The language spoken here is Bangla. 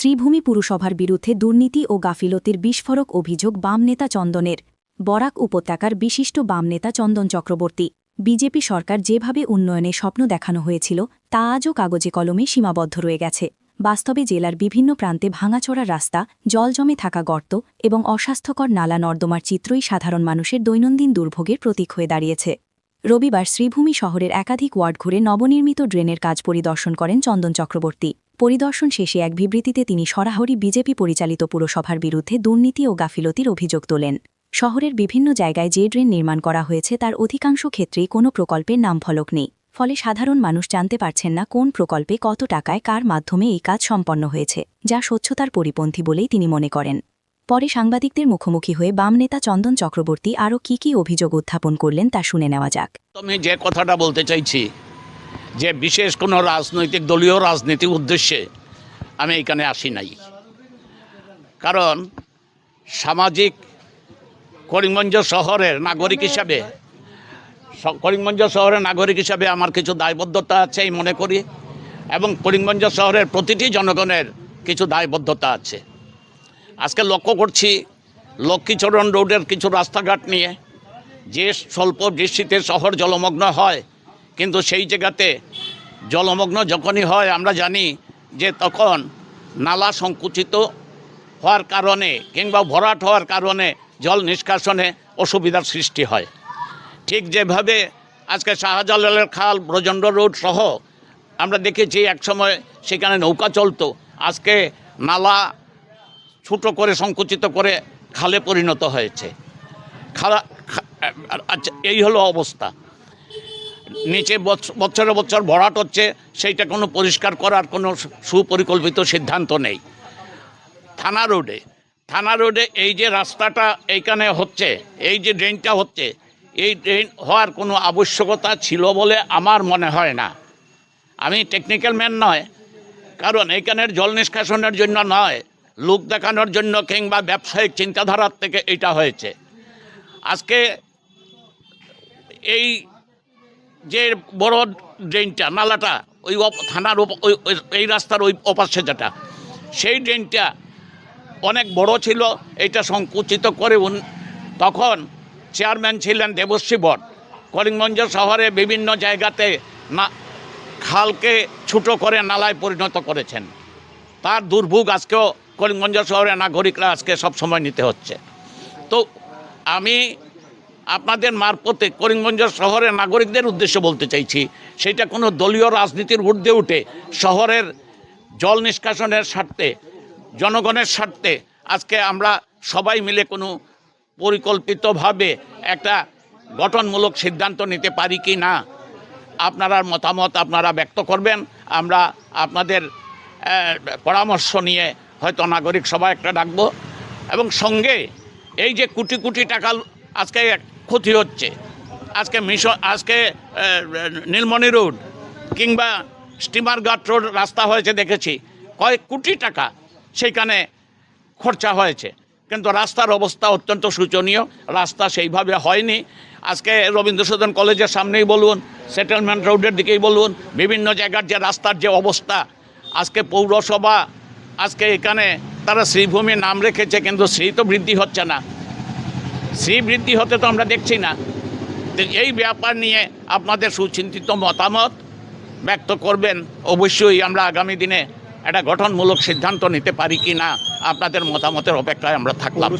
শ্রীভূমি পুরসভার বিরুদ্ধে দুর্নীতি ও গাফিলতির বিস্ফোরক অভিযোগ বাম নেতা চন্দনের। বরাক উপত্যকার বিশিষ্ট বাম নেতা চন্দন চক্রবর্তী। বিজেপি সরকার যেভাবে উন্নয়নের স্বপ্ন দেখানো হয়েছিল তা আজও কাগজে কলমে সীমাবদ্ধ রয়ে গেছে। বাস্তবে জেলার বিভিন্ন প্রান্তে ভাঙাচোরা রাস্তা, জল জমে থাকা গর্ত এবং অস্বাস্থ্যকর নালা নর্দমার চিত্রই সাধারণ মানুষের দৈনন্দিন দুর্ভোগের প্রতীক হয়ে দাঁড়িয়েছে। রবিবার শ্রীভূমি শহরের একাধিক ওয়ার্ড ঘুরে নবনির্মিত ড্রেনের কাজ পরিদর্শন করেন চন্দন চক্রবর্তী। পরিদর্শন শেষে এক বিবৃতিতে তিনি সরাসরি বিজেপি পরিচালিত পুরসভার বিরুদ্ধে দুর্নীতি ও গাফিলতির অভিযোগ তোলেন। শহরের বিভিন্ন জায়গায় যে ড্রেন নির্মাণ করা হয়েছে তার অধিকাংশ ক্ষেত্রেই কোনো প্রকল্পের নামফলক নেই। ফলে সাধারণ মানুষ জানতে পারছেন না কোন প্রকল্পে কত টাকায় কার মাধ্যমে এই কাজ সম্পন্ন হয়েছে, যা স্বচ্ছতার পরিপন্থী বলেই তিনি মনে করেন। পরে সাংবাদিকদের মুখোমুখি হয়ে বাম নেতা চন্দন চক্রবর্তী আরও কী অভিযোগ উত্থাপন করলেন তা শুনে নেওয়া যাক। আমি যে কথাটা বলতে চাইছি যে বিশেষ কোনো রাজনৈতিক দলীয় রাজনীতির উদ্দেশ্যে আমি এখানে আসি নাই। কারণ সামাজিক করিমগঞ্জ শহরের নাগরিক হিসাবে আমার কিছু দায়বদ্ধতা আছে এই মনে করি, এবং করিমগঞ্জ শহরের প্রতিটি জনগণের কিছু দায়বদ্ধতা আছে। আজকে লক্ষ্য করছি লক্ষ্মীচরণ রোডের কিছু রাস্তাঘাট নিয়ে যে স্বল্প বৃষ্টিতে শহর জলমগ্ন হয়, কিন্তু সেই জায়গাতে জলমগ্ন যখনই হয় আমরা জানি যে তখন নালা সংকুচিত হওয়ার কারণে কিংবা ভরাট হওয়ার কারণে জল নিষ্কাশনে অসুবিধার সৃষ্টি হয়। ঠিক যেভাবে আজকে শাহজালালের খাল, ব্রজণ্ড রোড সহ আমরা দেখেছি একসময় সেখানে নৌকা চলতো, আজকে নালা ছোটো করে সংকুচিত করে খালে পরিণত হয়েছে। আচ্ছা, এই হলো অবস্থা। নিচে বছরে বছর ভরাট হচ্ছে, সেইটা কোনো পরিষ্কার করার কোনো সুপরিকল্পিত সিদ্ধান্ত নেই। থানা রোডে এই যে রাস্তাটা এইখানে হচ্ছে, এই যে ড্রেনটা হচ্ছে, এই ড্রেন হওয়ার কোনো আবশ্যকতা ছিল বলে আমার মনে হয় না। আমি টেকনিক্যাল ম্যান নয়, কারণ এইখানের জল নিষ্কাশনের জন্য নয়, লোক দেখানোর জন্য কিংবা ব্যবসায়িক চিন্তাধারার থেকে এটা হয়েছে। আজকে এই যে বড় ড্রেনটা, নালাটা ওই থানার এই রাস্তার ওই ওপাশে যেটা, সেই ড্রেনটা অনেক বড় ছিল, এটা সংকুচিত করে তখন চেয়ারম্যান ছিলেন দেবশ্রী বট। করিমগঞ্জ শহরে বিভিন্ন জায়গাতে খালকে ছোটো করে নালায় পরিণত করেছেন। তার দুর্ভোগ আজকেও করিমগঞ্জ শহরের নাগরিকরা আজকে সব সময় নিতে হচ্ছে। তো আমি আপনাদের মারফতে করিমগঞ্জ শহরের নাগরিকদের উদ্দেশ্যে বলতে চাইছি, সেটা কোনো দলীয় রাজনীতির ঊর্ধ্বে উঠে শহরের জল নিষ্কাশনের স্বার্থে, জনগণের স্বার্থে আজকে আমরা সবাই মিলে কোনো পরিকল্পিতভাবে একটা গঠনমূলক সিদ্ধান্ত নিতে পারি কি না, আপনার মতামত আপনারা ব্যক্ত করবেন। আমরা আপনাদের পরামর্শ নিয়ে হয়তো নাগরিক সভা একটা ডাকবো, এবং সঙ্গে এই যে কোটি কোটি টাকা আজকে ক্ষতি হচ্ছে, আজকে নীলমণি রোড কিংবা স্টিমার ঘাট রোড রাস্তা হয়েছে, দেখেছি কয়েক কোটি টাকা সেইখানে খরচা হয়েছে, কিন্তু রাস্তার অবস্থা অত্যন্ত শোচনীয়। রাস্তা সেইভাবে হয়নি। আজকে রবীন্দ্র সদন কলেজের সামনেই বলুন, সেটেলমেন্ট রোডের দিকেই বলুন, বিভিন্ন জায়গার যে রাস্তার যে অবস্থা, আজকে পৌরসভা আজকে এখানে তারা শ্রীভূমির নাম রেখেছে, কিন্তু শ্রী তো বৃদ্ধি হচ্ছে না, শ্রী বৃদ্ধি হতে তো আমরা দেখছি না। এই ব্যাপার নিয়ে আপনাদের সুচিন্তিত মতামত ব্যক্ত করবেন। অবশ্যই আমরা আগামী দিনে একটা গঠনমূলক সিদ্ধান্ত নিতে পারি কি না, আপনাদের মতামতের অপেক্ষায় আমরা থাকলাম।